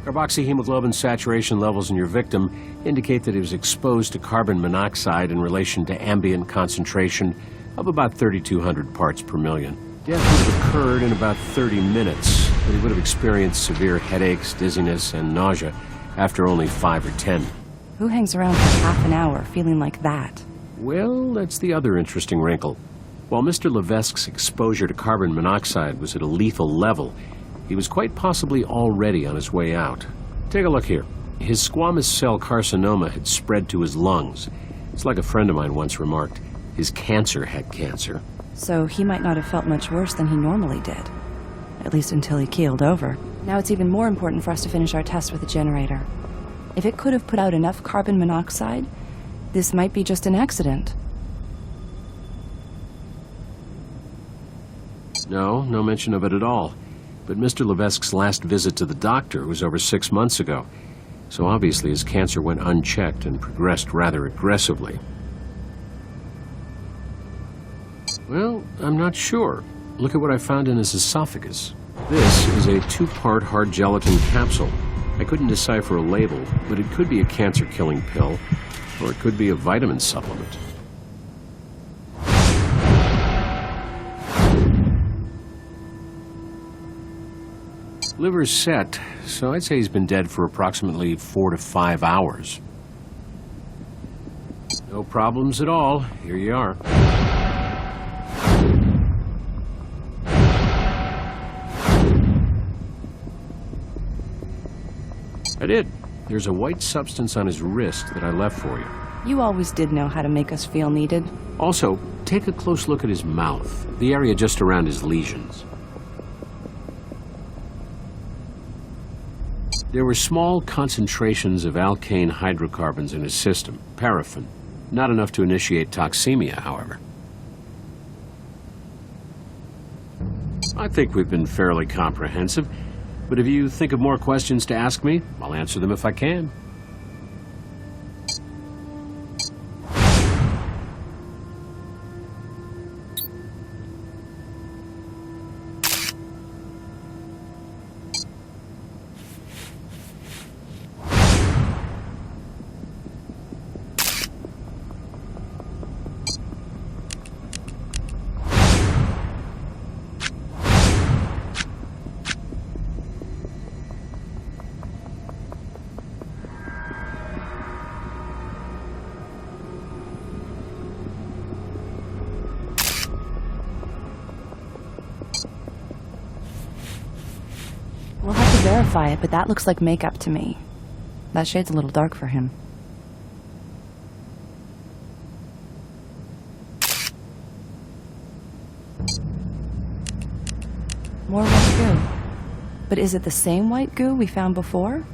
Carboxyhemoglobin saturation levels in your victim indicate that he was exposed to carbon monoxide in relation to ambient concentration of about 3,200 parts per million. Death would have occurred in about 30 minutes, but he would have experienced severe headaches, dizziness, and nausea after only 5 or 10. Who hangs around for half an hour feeling like that? Well, that's the other interesting wrinkle. While Mr. Levesque's exposure to carbon monoxide was at a lethal level, he was quite possibly already on his way out. Take a look here. His squamous cell carcinoma had spread to his lungs. It's like a friend of mine once remarked, his cancer had cancer. So he might not have felt much worse than he normally did. At least until he keeled over. Now it's even more important for us to finish our test with the generator. If it could have put out enough carbon monoxide, this might be just an accident. No mention of it at all. But Mr. Levesque's last visit to the doctor was over 6 months ago, so obviously his cancer went unchecked and progressed rather aggressively. Well, I'm not sure. Look at what I found in his esophagus. This is a 2-part hard gelatin capsule. I couldn't decipher a label, but it could be a cancer-killing pill, or it could be a vitamin supplement. Liver's set, so I'd say he's been dead for approximately 4 to 5 hours. No problems at all. Here you are. I did. There's a white substance on his wrist that I left for you. You always did know how to make us feel needed. Also, take a close look at his mouth, the area just around his lesions. There were small concentrations of alkane hydrocarbons in his system, paraffin. Not enough to initiate toxemia, however. I think we've been fairly comprehensive, but if you think of more questions to ask me, I'll answer them if I can. We'll have to verify it, but that looks like makeup to me. That shade's a little dark for him. More white goo. But is it the same white goo we found before?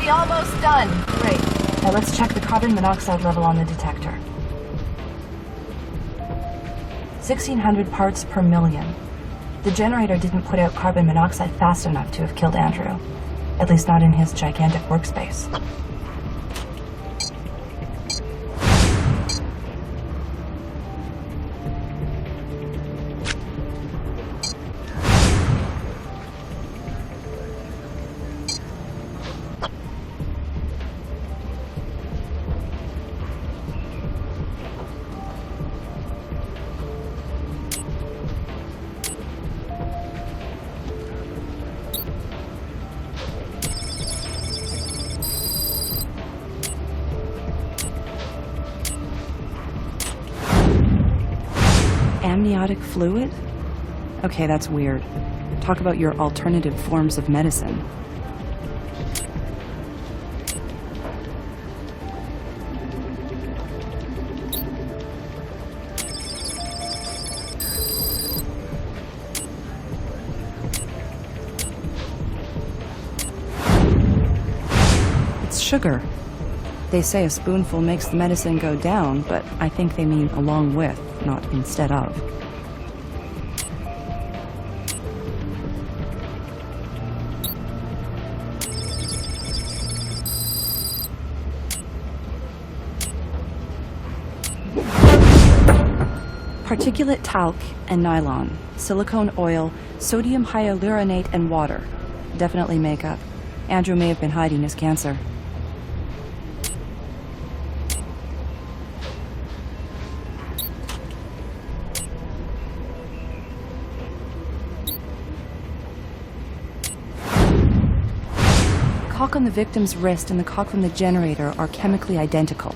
Almost done. Great. Now let's check the carbon monoxide level on the detector. 1,600 parts per million. The generator didn't put out carbon monoxide fast enough to have killed Andrew. At least not in his gigantic workspace. Amniotic fluid? Okay, that's weird. Talk about your alternative forms of medicine. It's sugar. They say a spoonful makes the medicine go down, but I think they mean along with, not instead of. Particulate talc and nylon, silicone oil, sodium hyaluronate, and water. Definitely makeup. Andrew may have been hiding his cancer. The cock on the victim's wrist and the cock from the generator are chemically identical.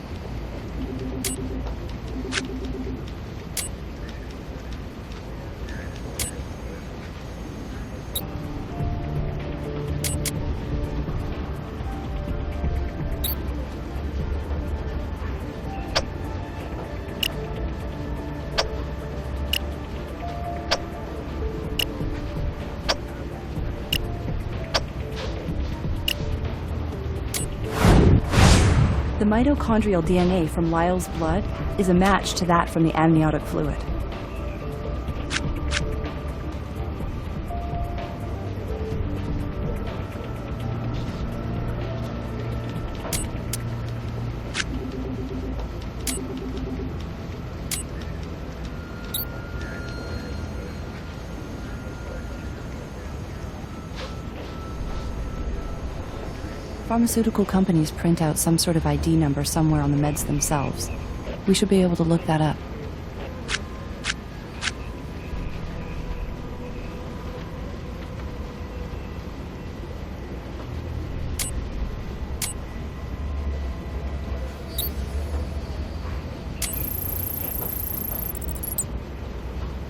The mitochondrial DNA from Lyle's blood is a match to that from the amniotic fluid. Pharmaceutical companies print out some sort of ID number somewhere on the meds themselves. We should be able to look that up.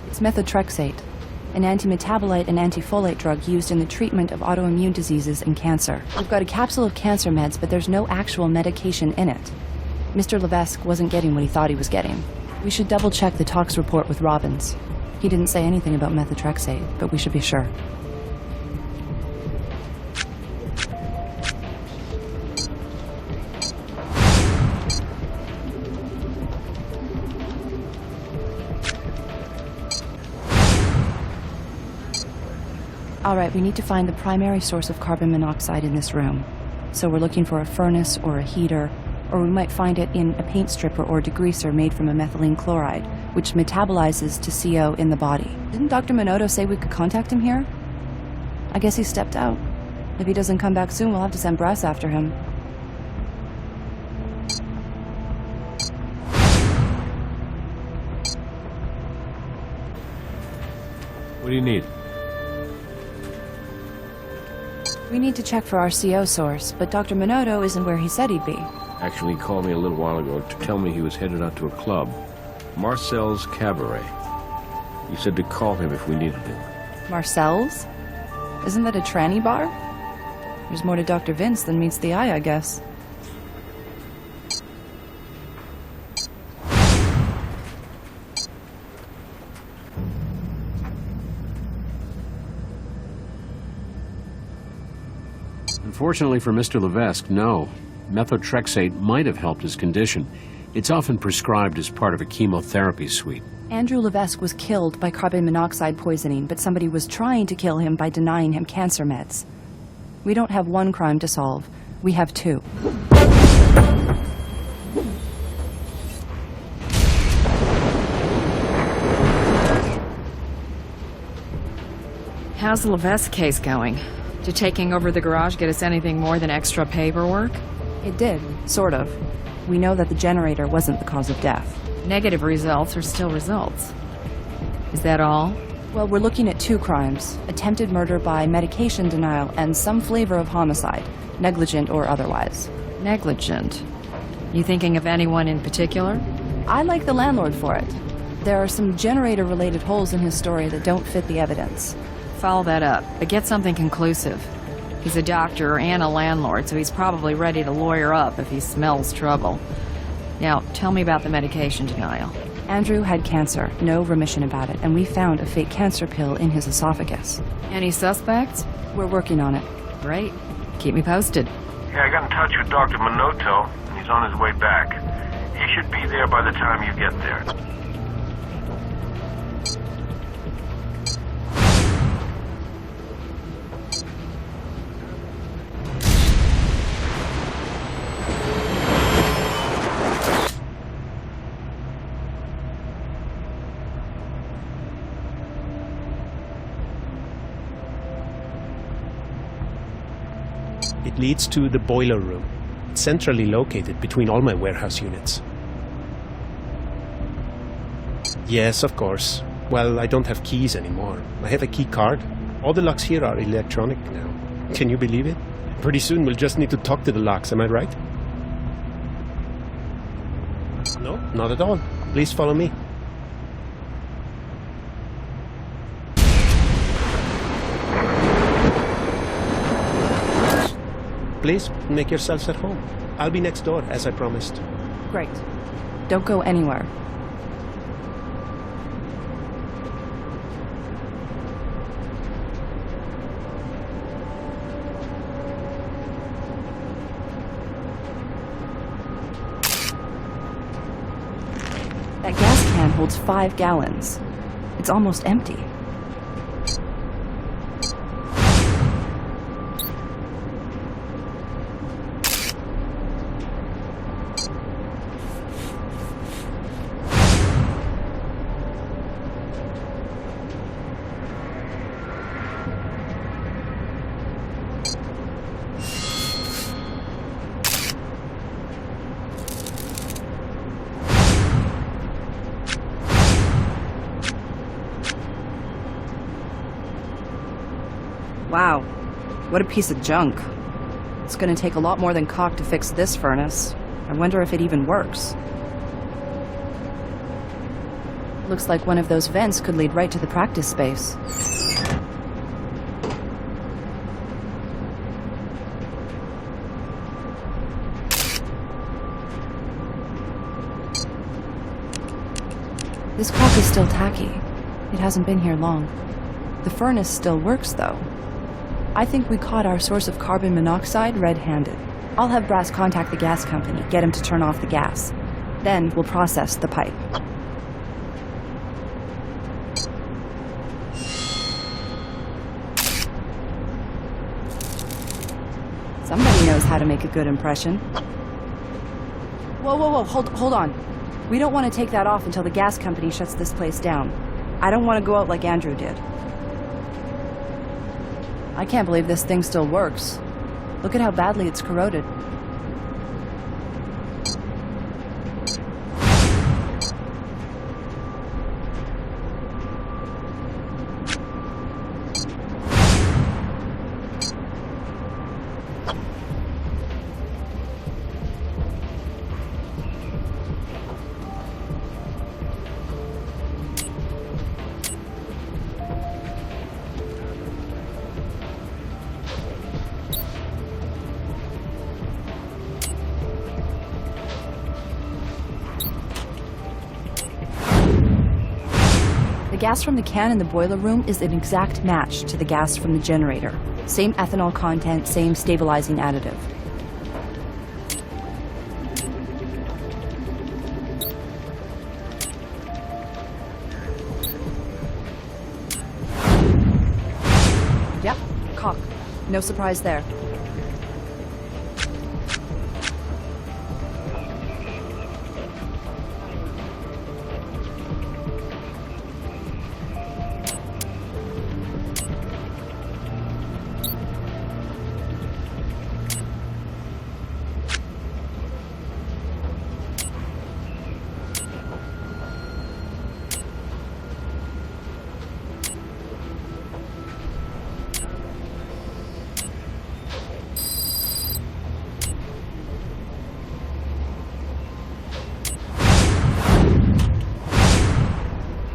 It's methotrexate, an antimetabolite and antifolate drug used in the treatment of autoimmune diseases and cancer. We've got a capsule of cancer meds, but there's no actual medication in it. Mr. Levesque wasn't getting what he thought he was getting. We should double-check the tox report with Robbins. He didn't say anything about methotrexate, but we should be sure. All right, we need to find the primary source of carbon monoxide in this room. So we're looking for a furnace or a heater, or we might find it in a paint stripper or degreaser made from a methylene chloride, which metabolizes to CO in the body. Didn't Dr. Minotto say we could contact him here? I guess he stepped out. If he doesn't come back soon, we'll have to send brass after him. What do you need? We need to check for our CO source, but Dr. Minotto isn't where he said he'd be. Actually, he called me a little while ago to tell me he was headed out to a club, Marcel's Cabaret. He said to call him if we needed him. Marcel's? Isn't that a tranny bar? There's more to Dr. Vince than meets the eye, I guess. Unfortunately for Mr. Levesque, no. Methotrexate might have helped his condition. It's often prescribed as part of a chemotherapy suite. Andrew Levesque was killed by carbon monoxide poisoning, but somebody was trying to kill him by denying him cancer meds. We don't have one crime to solve. We have two. How's the Levesque case going? Did taking over the garage get us anything more than extra paperwork? It did, sort of. We know that the generator wasn't the cause of death. Negative results are still results. Is that all? Well, we're looking at two crimes: attempted murder by medication denial and some flavor of homicide, negligent or otherwise. Negligent. You thinking of anyone in particular? I like the landlord for it. There are some generator-related holes in his story that don't fit the evidence. Follow that up, but get something conclusive. He's a doctor and a landlord, so he's probably ready to lawyer up if he smells trouble. Now, tell me about the medication denial. Andrew had cancer, no remission about it, and we found a fake cancer pill in his esophagus. Any suspects? We're working on it. Great. Keep me posted. Yeah, I got in touch with Dr. Minotto, and he's on his way back. He should be there by the time you get there. It leads to the boiler room. It's centrally located between all my warehouse units. Yes, of course. Well, I don't have keys anymore. I have a key card. All the locks here are electronic now. Can you believe it? Pretty soon we'll just need to talk to the locks, am I right? No, not at all. Please follow me. Please, make yourselves at home. I'll be next door, as I promised. Great. Don't go anywhere. That gas can holds 5 gallons. It's almost empty. Wow, what a piece of junk. It's gonna take a lot more than caulk to fix this furnace. I wonder if it even works. Looks like one of those vents could lead right to the practice space. This caulk is still tacky. It hasn't been here long. The furnace still works, though. I think we caught our source of carbon monoxide red-handed. I'll have Brass contact the gas company, get him to turn off the gas. Then we'll process the pipe. Somebody knows how to make a good impression. Whoa, hold on. We don't want to take that off until the gas company shuts this place down. I don't want to go out like Andrew did. I can't believe this thing still works. Look at how badly it's corroded. The gas from the can in the boiler room is an exact match to the gas from the generator. Same ethanol content, same stabilizing additive. Yep, caulk. No surprise there.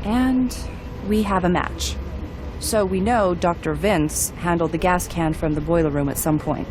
And we have a match. So we know Dr. Vince handled the gas can from the boiler room at some point.